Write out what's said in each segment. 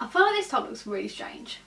I feel like this top looks really strange.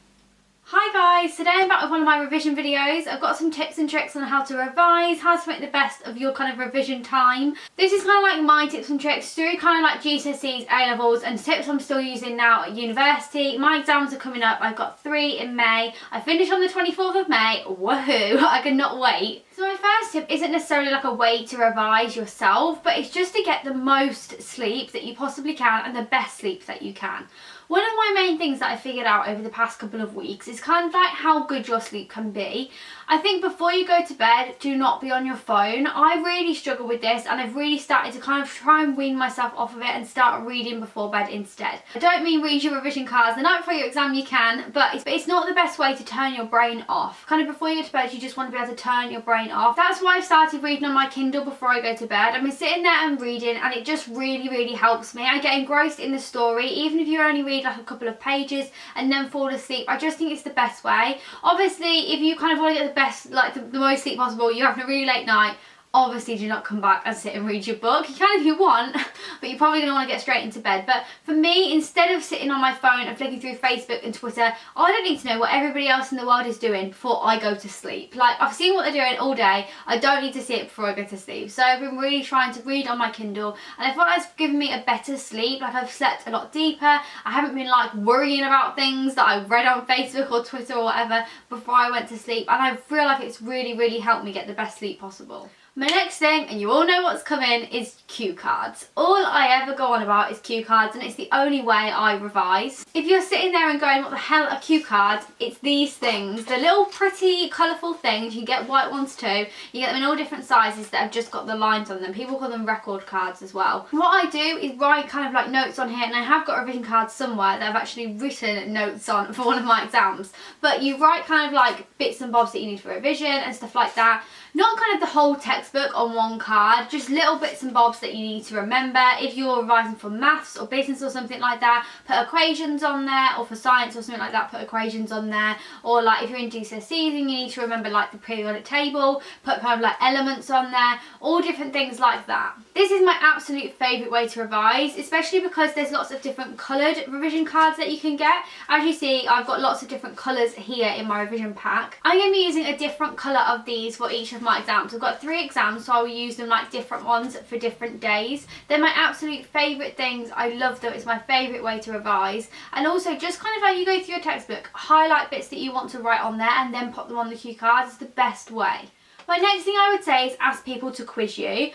Hi guys, today I'm back with one of my revision videos. I've got some tips and tricks on how to revise, how to make the best of your kind of revision time. This is kind of like my tips and tricks through kind of like GCSEs, A-levels and tips I'm still using now at university. My exams are coming up. I've got 3 in May. I finish on the 24th of May. Woohoo, I cannot wait. So my first tip isn't necessarily like a way to revise yourself, but it's just to get the most sleep that you possibly can and the best sleep that you can. One of my main things that I figured out over the past couple of weeks is kind of like how good your sleep can be. I think before you go to bed, do not be on your phone. I really struggle with this and I've really started to kind of try and wean myself off of it and start reading before bed instead. I don't mean read your revision cards the night before your exam, you can, but it's not the best way to turn your brain off. Kind of before you go to bed, you just want to be able to turn your brain off. That's why I've started reading on my Kindle before I go to bed. I've been sitting there and reading and it just really helps me. I get engrossed in the story, even if you only read like a couple of pages and then fall asleep. I just think it's the best way. Obviously, if you kind of want to get the best, like the most sleep possible, you're having a really late night, obviously do not come back and sit and read your book. You can if you want, but you're probably going to want to get straight into bed. But for me, instead of sitting on my phone and flicking through Facebook and Twitter, I don't need to know what everybody else in the world is doing before I go to sleep. Like, I've seen what they're doing all day. I don't need to see it before I go to sleep. So I've been really trying to read on my Kindle and I feel like it's given me a better sleep. Like, I've slept a lot deeper. I haven't been like worrying about things that I read on Facebook or Twitter or whatever before I went to sleep. And I feel like it's really helped me get the best sleep possible. My next thing, and you all know what's coming, is cue cards. All I ever go on about is cue cards and it's the only way I revise. If you're sitting there and going, what the hell are cue cards? It's these things. The little pretty colourful things. You get white ones too. You get them in all different sizes that have just got the lines on them. People call them record cards as well. What I do is write kind of like notes on here, and I have got revision cards somewhere that I've actually written notes on for one of my exams. But you write kind of like bits and bobs that you need for revision and stuff like that. Not kind of the whole textbook on one card, just little bits and bobs that you need to remember. If you're revising for maths or business or something like that, put equations on there, or for science or something like that, put equations on there. Or like if you're in GCSEs and you need to remember like the periodic table, put kind of like elements on there, all different things like that. This is my absolute favourite way to revise, especially because there's lots of different coloured revision cards that you can get. As you see, I've got lots of different colours here in my revision pack. I'm going to be using a different colour of these for each of my exams. I've got 3 exams, so I will use them like different ones for different days. They're my absolute favourite things. I love them. It's my favourite way to revise. And also, just kind of like you go through your textbook, highlight bits that you want to write on there and then pop them on the cue cards. It's the best way. My next thing I would say is ask people to quiz you.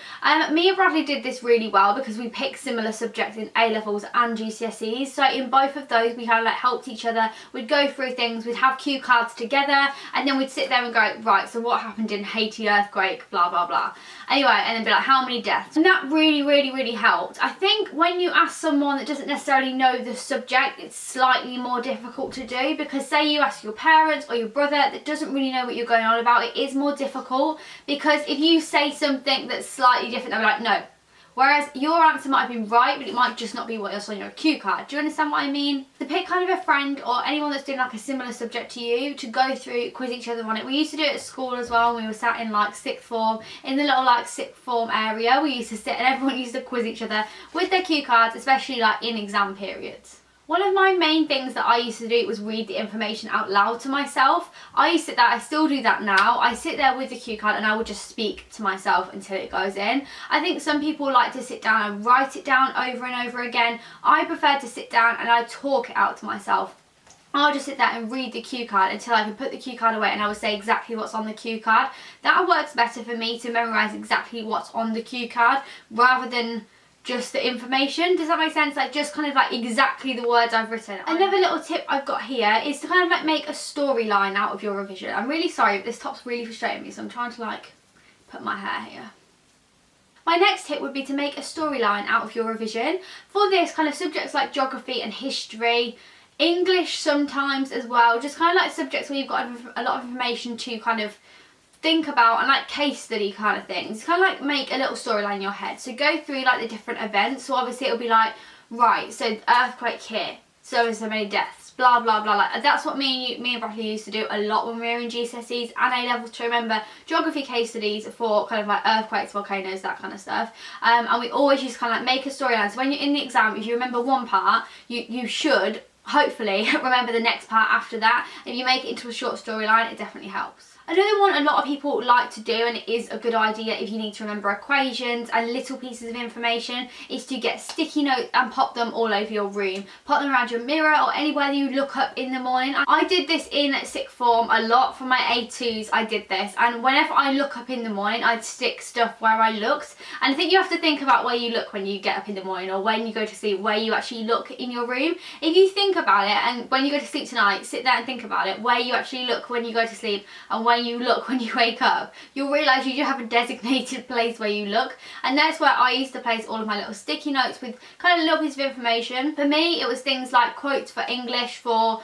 Me and Bradley did this really well because we picked similar subjects in A-levels and GCSEs. So in both of those, we kind of like helped each other. We'd go through things, we'd have cue cards together, and then we'd sit there and go, right, so what happened in Haiti earthquake, blah, blah, blah. Anyway, and then be like, how many deaths? And that really helped. I think when you ask someone that doesn't necessarily know the subject, it's slightly more difficult to do, because say you ask your parents or your brother that doesn't really know what you're going on about, it is more difficult. Because if you say something that's slightly different, they'll be like, no. Whereas your answer might have been right, but it might just not be what's on your cue card. Do you understand what I mean? To pick kind of a friend or anyone that's doing like a similar subject to you to go through, quiz each other on it. We used to do it at school as well when we were sat in like 6th form, in the little like 6th form area. We used to sit and everyone used to quiz each other with their cue cards, especially like in exam periods. One of my main things that I used to do was read the information out loud to myself. I used to sit there, I still do that now. I sit there with the cue card and I would just speak to myself until it goes in. I think some people like to sit down and write it down over and over again. I prefer to sit down and I talk it out to myself. I'll just sit there and read the cue card until I can put the cue card away and I will say exactly what's on the cue card. That works better for me to memorise exactly what's on the cue card rather than just the information. Does that make sense? Like just kind of like exactly the words I've written. Another little tip I've got here is to kind of like make a storyline out of your revision. I'm really sorry, but this top's really frustrating me, so I'm trying to like put my hair here. My next tip would be to make a storyline out of your revision. For this, kind of subjects like geography and history, English sometimes as well, just kind of like subjects where you've got a lot of information to kind of think about and like case study kind of things. Kind of like make a little storyline in your head. So go through like the different events. So obviously it'll be like, right, so earthquake here, so and so many deaths, blah blah blah. Like that's what me and Bradley used to do a lot when we were in GCSEs and A-levels, to remember geography case studies for kind of like earthquakes, volcanoes, that kind of stuff. And we always used to kind of like make a storyline. So when you're in the exam, if you remember one part, you should hopefully remember the next part after that. If you make it into a short storyline, it definitely helps. Another one a lot of people like to do, and it is a good idea if you need to remember equations and little pieces of information, is to get sticky notes and pop them all over your room. Pop them around your mirror or anywhere that you look up in the morning. I did this in sixth form a lot. For my A2s I did this, and whenever I look up in the morning I'd stick stuff where I looked. And I think you have to think about where you look when you get up in the morning, or when you go to sleep, where you actually look in your room. If you think about it, and when you go to sleep tonight, sit there and think about it, where you actually look when you go to sleep and where you look when you wake up, you'll realise you do have a designated place where you look. And that's where I used to place all of my little sticky notes with kind of little pieces of information. For me, it was things like quotes for English for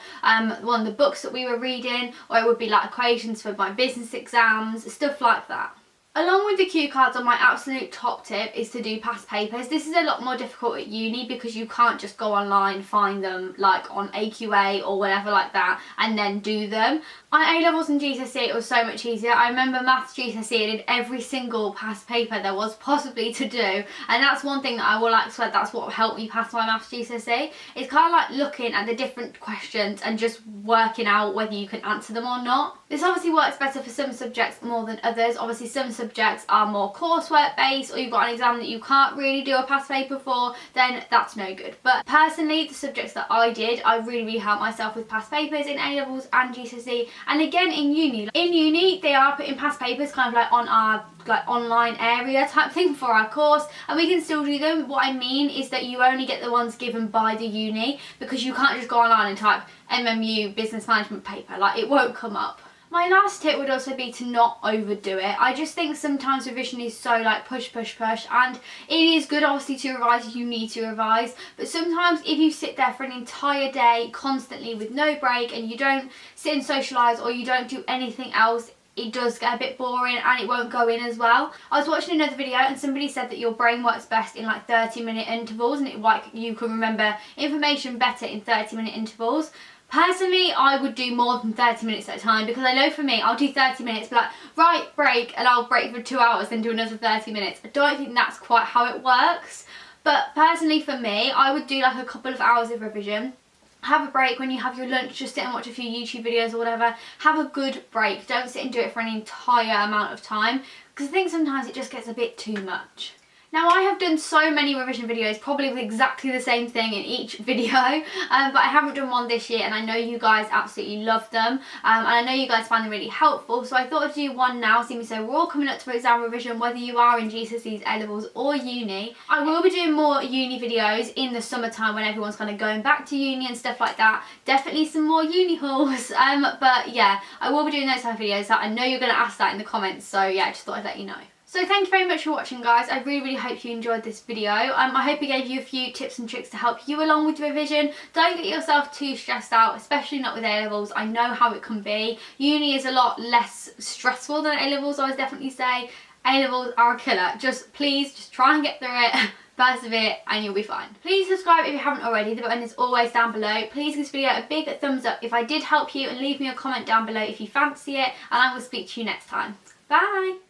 one of the books that we were reading, or it would be like equations for my business exams, stuff like that. Along with the cue cards, on my absolute top tip is to do past papers. This is a lot more difficult at uni because you can't just go online, find them like on AQA or whatever like that, and then do them. On A-levels and GCSE it was so much easier. I remember maths GCSE, I did every single past paper there was possibly to do, and that's one thing that I will like swear that's what helped me pass my maths GCSE. It's kind of like looking at the different questions and just working out whether you can answer them or not. This obviously works better for some subjects more than others. Obviously some subjects are more coursework based, or you've got an exam that you can't really do a past paper for, then that's no good. But personally, the subjects that I did, I really helped myself with past papers in A-levels and GCSE. And again in uni. In uni they are putting past papers kind of like on our online area type thing for our course, and we can still do them. What I mean is that you only get the ones given by the uni, because you can't just go online and type MMU business management paper, like it won't come up. My last tip would also be to not overdo it. I just think sometimes revision is so like push, and it is good obviously to revise, you need to revise, but sometimes if you sit there for an entire day constantly with no break and you don't sit and socialise or you don't do anything else, it does get a bit boring and it won't go in as well. I was watching another video and somebody said that your brain works best in like 30-minute intervals, and you can remember information better in 30-minute intervals. Personally, I would do more than 30 minutes at a time, because I know for me, I'll do 30 minutes, be like, right, break, and I'll break for 2 hours, then do another 30 minutes. I don't think that's quite how it works. But personally for me, I would do like a couple of hours of revision. Have a break when you have your lunch, just sit and watch a few YouTube videos or whatever. Have a good break. Don't sit and do it for an entire amount of time, because I think sometimes it just gets a bit too much. Now I have done so many revision videos, probably with exactly the same thing in each video, but I haven't done one this year, and I know you guys absolutely love them, and I know you guys find them really helpful, so I thought I'd do one now, seeing so we're all coming up to exam revision, whether you are in GCSEs, A-levels or uni. I will be doing more uni videos in the summertime when everyone's kind of going back to uni and stuff like that. Definitely some more uni hauls, but yeah, I will be doing those type of videos. That I know you're going to ask that in the comments, so yeah, I just thought I'd let you know. So thank you very much for watching, guys. I really hope you enjoyed this video. I hope it gave you a few tips and tricks to help you along with revision. Don't get yourself too stressed out, especially not with A-levels. I know how it can be. Uni is a lot less stressful than A-levels, I would definitely say. A-levels are a killer. Please just try and get through it. Persevere and you'll be fine. Please subscribe if you haven't already. The button is always down below. Please give this video a big thumbs up if I did help you, and leave me a comment down below if you fancy it, and I will speak to you next time. Bye!